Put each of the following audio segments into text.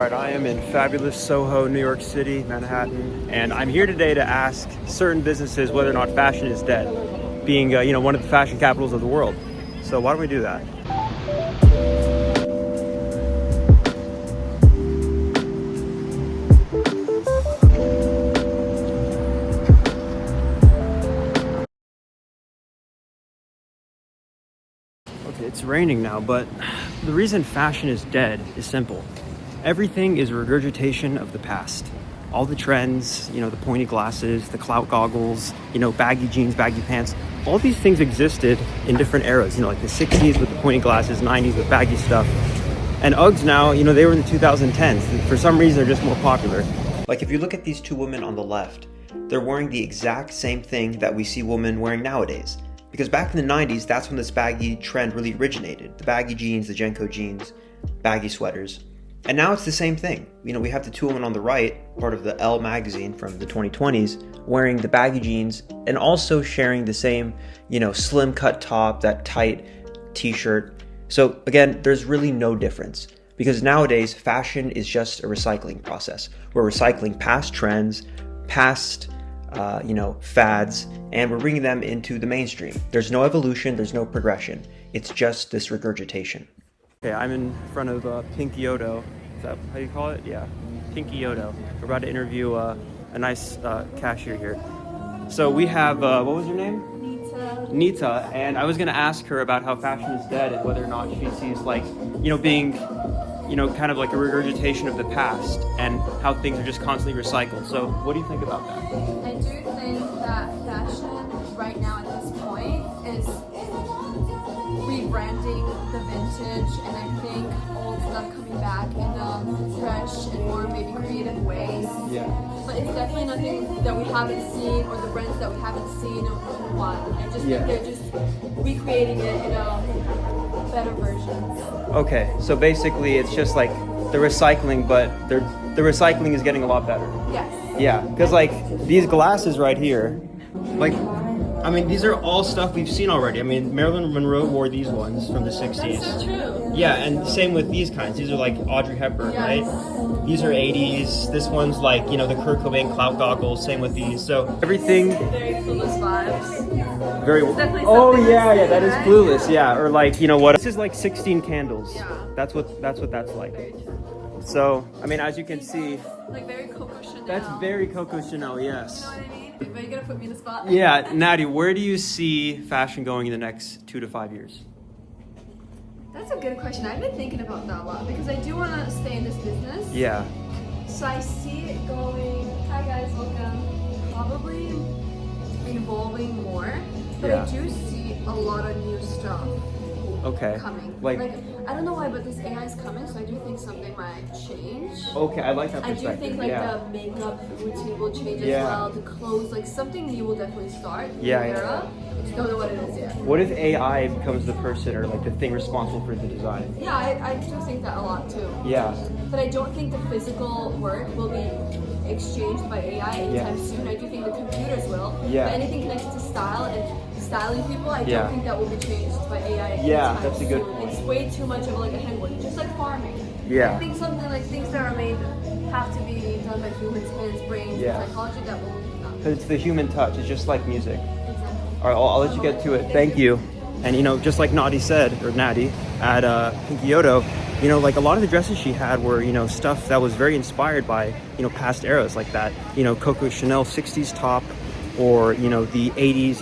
All right, I am in fabulous Soho, New York City, Manhattan, and I'm here today to ask certain businesses whether or not fashion is dead, being one of the fashion capitals of the world. So why don't we do that? Okay, it's raining now, but the reason fashion is dead is simple. Everything is a regurgitation of the past. All the trends, the pointy glasses, the clout goggles, baggy jeans, baggy pants, all these things existed in different eras, like the 60s with the pointy glasses, 90s with baggy stuff. And Uggs now, they were in the 2010s. For some reason, they're just more popular. Like if you look at these two women on the left, they're wearing the exact same thing that we see women wearing nowadays. Because back in the 90s, that's when this baggy trend really originated. The baggy jeans, the Jenko jeans, baggy sweaters. And now it's the same thing. We have the two women on the right, part of the Elle magazine from the 2020s, wearing the baggy jeans and also sharing the same, slim cut top, that tight t-shirt. So again, there's really no difference because nowadays fashion is just a recycling process. We're recycling past trends, past, fads, and we're bringing them into the mainstream. There's no evolution, there's no progression. It's just this regurgitation. Okay, I'm in front of Pink Yodo. Is that how you call it? Yeah, Pink Yodo. We're about to interview a nice cashier here. So we have, what was your name? Nita. And I was going to ask her about how fashion is dead and whether or not she sees being, kind of like a regurgitation of the past and how things are just constantly recycled. So what do you think about that? I do think that fashion right now at this point is rebranding the vintage, and I think old stuff coming back in fresh and more maybe creative ways. Yeah. But it's definitely nothing that we haven't seen, or the brands that we haven't seen in a while. I just think they're just recreating it in a better versions. Okay, so basically it's just like the recycling, but the recycling is getting a lot better. Yes. Yeah, because these glasses right here, these are all stuff we've seen already. Marilyn Monroe wore these ones from the 60s. That's so true. Yeah, and same with these kinds. These are like Audrey Hepburn, Yes. right? These are 80s. This one's like, the Kurt Cobain clout goggles. Same with these. So everything. Very clueless vibes. Very. It's definitely Oh something yeah, that's that is right? clueless. Yeah, or what? This is like 16 candles. Yeah. That's what that's like. Very true. So as you can see, Like very Coco Chanel. that's very Coco Chanel. Yes. You know what I mean? But you're gonna put me in the spot. Yeah, Natty, where do you see fashion going in the next 2 to 5 years? That's a good question. I've been thinking about that a lot because I do want to stay in this business. Yeah. So I see it going. Hi guys, welcome. Probably evolving more, but Yeah. I do see a lot of new stuff Okay. coming. Like I don't know why, but this AI is coming, so I do think something might change. okay, I like that I perspective. do think the makeup routine will change Yeah. as well. The clothes, something new will definitely start. Yeah, New yeah. era. I just don't know what it is yet. What if AI becomes the person or the thing responsible for the design? Yeah, I do think that a lot too. Yeah. But I don't think the physical work will be exchanged by AI anytime soon. I do think the computers will. Yeah. But anything connected to style and styling people, I Yeah. don't think that will be changed by AI. Yeah, anytime that's a good soon. point. It's way too much of a handwork, just like farming. Yeah. I think something like things that are made have to be done by humans, hands, brains, Yeah. and psychology that will not. Because it's the human touch. It's just like music. Exactly. All right, I'll let you get to it. Thank you. And just like Natty said, or Natty, at Pink Yodo, a lot of the dresses she had were, stuff that was very inspired by, past eras like that, Coco Chanel 60s top, or, the 80s,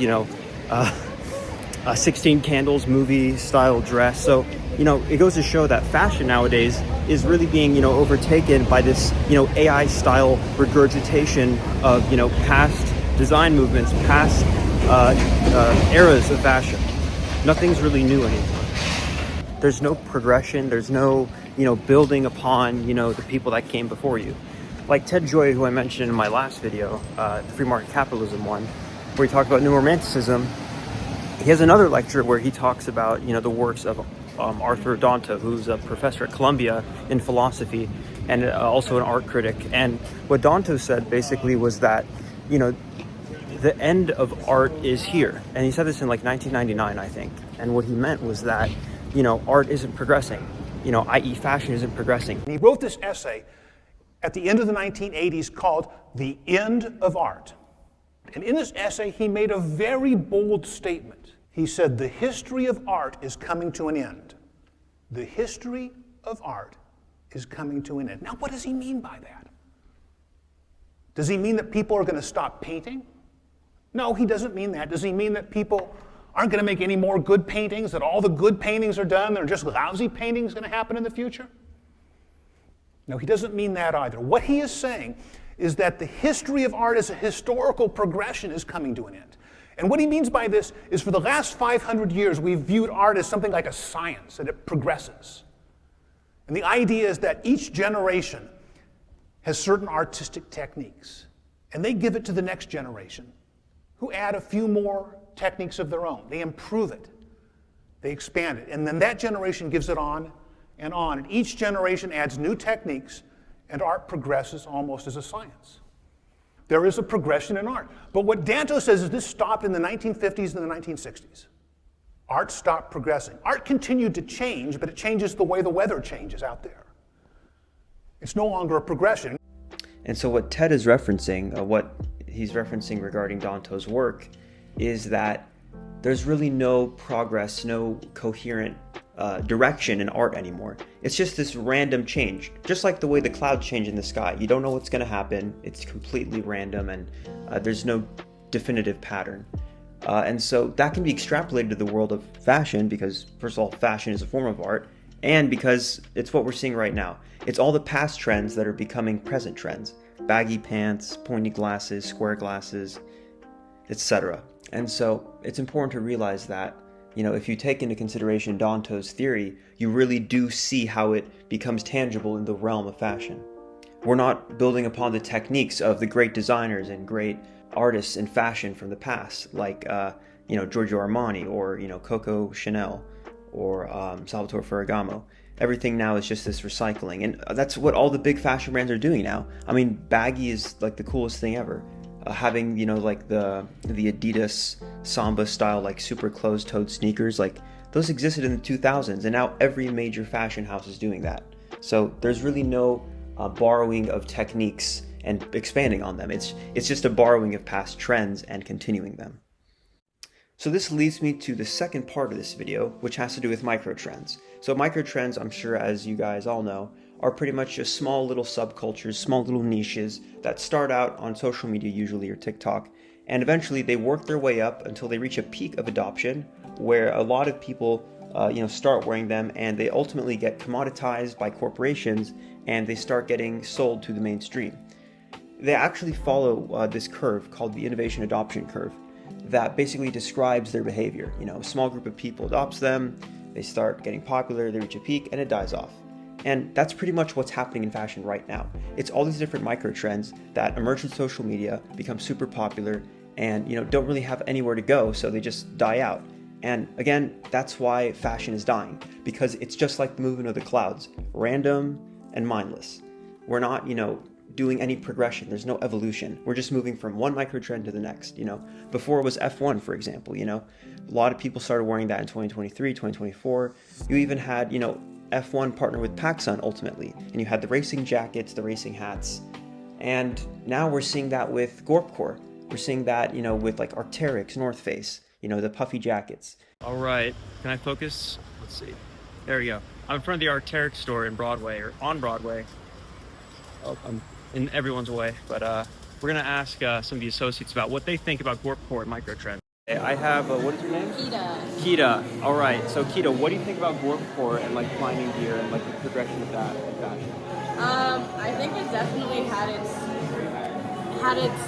16 Candles movie style dress. So, it goes to show that fashion nowadays is really being, overtaken by this, AI style regurgitation of, past design movements, past eras of fashion. Nothing's really new anymore. There's no progression. There's no, building upon, the people that came before you. Like Ted Gioia, who I mentioned in my last video, the free market capitalism one, where he talked about new romanticism. He has another lecture where he talks about, the works of Arthur Danto, who's a professor at Columbia in philosophy and also an art critic. And what Danto said basically was that, the end of art is here. And he said this in 1999, I think. And what he meant was that, art isn't progressing. i.e. fashion isn't progressing. He wrote this essay at the end of the 1980s called The End of Art. And in this essay, he made a very bold statement. He said, the history of art is coming to an end. The history of art is coming to an end. Now, what does he mean by that? Does he mean that people are going to stop painting? No, he doesn't mean that. Does he mean that people aren't going to make any more good paintings, that all the good paintings are done, there are just lousy paintings going to happen in the future? No, he doesn't mean that either. What he is saying is that the history of art as a historical progression is coming to an end. And what he means by this is for the last 500 years, we've viewed art as something like a science, that it progresses. And the idea is that each generation has certain artistic techniques, and they give it to the next generation, who add a few more techniques of their own. They improve it. They expand it. And then that generation gives it on and on. And each generation adds new techniques, and art progresses almost as a science. There is a progression in art. But what Danto says is this stopped in the 1950s and the 1960s. Art stopped progressing. Art continued to change, but it changes the way the weather changes out there. It's no longer a progression. And so what Ted is referencing, what he's referencing regarding Danto's work, is that there's really no progress, no coherent direction in art anymore. It's just this random change, just like the way the clouds change in the sky. You don't know what's going to happen. It's completely random, and there's no definitive pattern. And so that can be extrapolated to the world of fashion because, first of all, fashion is a form of art, and because it's what we're seeing right now. It's all the past trends that are becoming present trends. Baggy pants, pointy glasses, square glasses, etc. And so it's important to realize that, if you take into consideration Danto's theory, you really do see how it becomes tangible in the realm of fashion. We're not building upon the techniques of the great designers and great artists in fashion from the past, like, Giorgio Armani or, Coco Chanel or Salvatore Ferragamo. Everything now is just this recycling. And that's what all the big fashion brands are doing now. I mean, baggy is like the coolest thing ever. Having, like the Adidas Samba style, like super closed-toed sneakers, like those existed in the 2000s, and now every major fashion house is doing that. So there's really no borrowing of techniques and expanding on them. It's just a borrowing of past trends and continuing them. So this leads me to the second part of this video, which has to do with microtrends. So microtrends, I'm sure as you guys all know, are pretty much just small little subcultures, small little niches that start out on social media usually, or TikTok, and eventually they work their way up until they reach a peak of adoption where a lot of people start wearing them, and they ultimately get commoditized by corporations and they start getting sold to the mainstream. They actually follow this curve called the innovation adoption curve that basically describes their behavior. A small group of people adopts them, they start getting popular, they reach a peak, and it dies off. And that's pretty much what's happening in fashion right now. It's all these different micro trends that emerge in social media, become super popular, and don't really have anywhere to go, so they just die out. And again, that's why fashion is dying, because it's just like the movement of the clouds, random and mindless. We're not, doing any progression. There's no evolution. We're just moving from one micro trend to the next. Before it was F1, for example. A lot of people started wearing that in 2023, 2024. You even had, F1 partner with PacSun ultimately, and you had the racing jackets, the racing hats, and now we're seeing that with Gorpcore. We're seeing that, with like Arc'teryx, North Face, the puffy jackets. All right, can I focus? Let's see. There we go. I'm in front of the Arc'teryx store in Broadway, or on Broadway. Oh, I'm in everyone's way, but we're gonna ask some of the associates about what they think about Gorpcore and microtrend. I have, what is your name? Kita. All right. So Kita, what do you think about Gorpcore and like climbing gear and like the progression of that in fashion? I think it definitely had its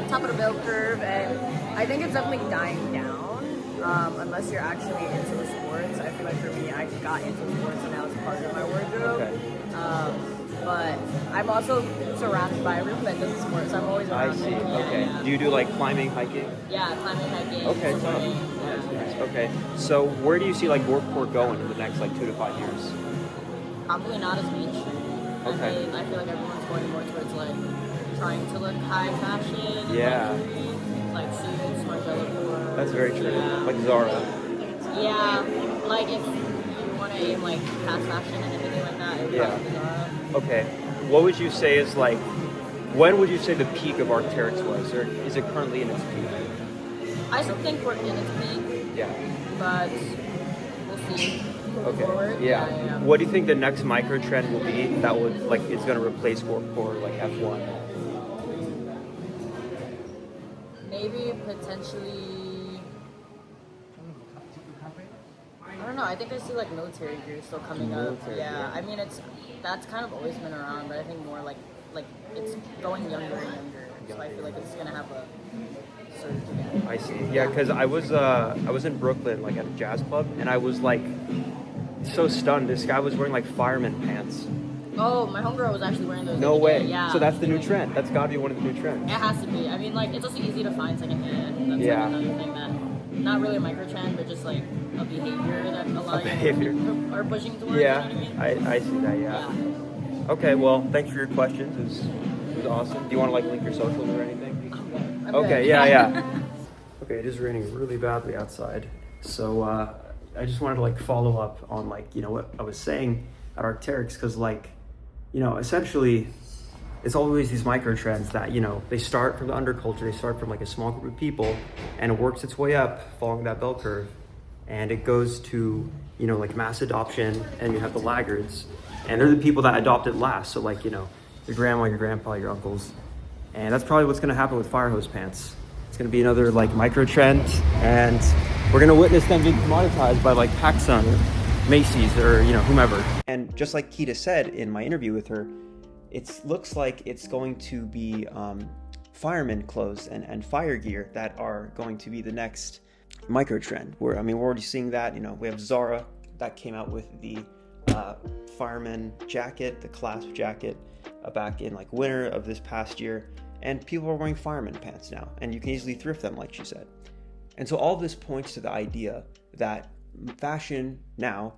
top of the bell curve, and I think it's definitely dying down. Unless you're actually into the sports. I feel like for me, I got into sports and now it's part of my wardrobe. Okay. But I'm also surrounded by everyone that does sports. I'm always around. I see. Okay. Yeah. Do you do like climbing, hiking? Yeah, climbing, hiking. Okay, nice. Okay. So where do you see like Gorpcore going in the next like 2 to 5 years? Probably not as mainstream. Okay. I mean, I feel like everyone's going more towards like trying to look high fashion. Yeah. Like suits, Margiela. That's very true. Yeah. Like Zara. Yeah. Like if you want to aim like fast fashion and everything like that, it would Yeah. probably be Zara. Okay. What would you say is like, when would you say the peak of Arc'teryx was, or is it currently in its peak? I still think we're in its peak, Yeah. but we'll see. Moving Okay. forward. Yeah. What do you think the next micro trend will be that would like it's going to replace for like F1? Maybe potentially. I don't know. I think I see like military gear still coming up. Military Yeah. gear. I mean, that's kind of always been around, but I think more like it's going younger and younger. So I feel like it's gonna have a surge again. I see. Yeah, because I was in Brooklyn like at a jazz club, and I was like so stunned. This guy was wearing like fireman pants. Oh, my homegirl was actually wearing those. No the other way. day. Yeah. So that's the new trend. That's got to be one of the new trends. It has to be. I mean, like it's also easy to find secondhand. That's Yeah. like another thing that, not really a micro trend, but just like a behavior that a lot behavior. of people are pushing towards. Yeah, You know what I mean? I see that. Yeah. Okay. Well, thanks for your questions. It was awesome. Do you want to like link your socials or anything? I'm Okay. good. Yeah. Okay. It is raining really badly outside, so I just wanted to like follow up on like what I was saying at Arc'teryx, because like essentially it's always these micro trends that they start from the underculture, they start from like a small group of people, and it works its way up following that bell curve, and it goes to like mass adoption, and you have the laggards, and they're the people that adopt it last. So like your grandma, your grandpa, your uncles, and that's probably what's going to happen with fire hose pants. It's going to be another like micro trend, and we're going to witness them being commoditized by like PacSun or Macy's or whomever. And just like Keita said in my interview with her, it looks like it's going to be fireman clothes and fire gear that are going to be the next micro trend. We're already seeing that. We have Zara that came out with the fireman jacket, the clasp jacket, back in like winter of this past year, and people are wearing fireman pants now, and you can easily thrift them, like she said. And so all this points to the idea that fashion now,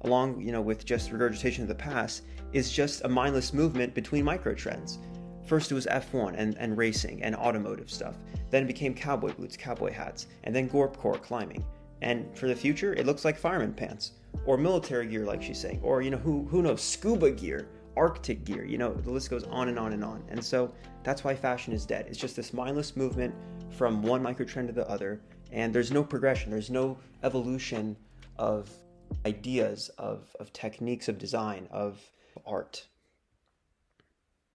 along with just regurgitation of the past, is just a mindless movement between micro trends. First it was F1 and racing and automotive stuff. Then it became cowboy boots, cowboy hats, and then gorpcore climbing. And for the future, it looks like fireman pants or military gear, like she's saying, or who knows, scuba gear, Arctic gear. The list goes on and on and on. And so that's why fashion is dead. It's just this mindless movement from one micro trend to the other, and there's no progression. There's no evolution of ideas, of techniques of design, of art.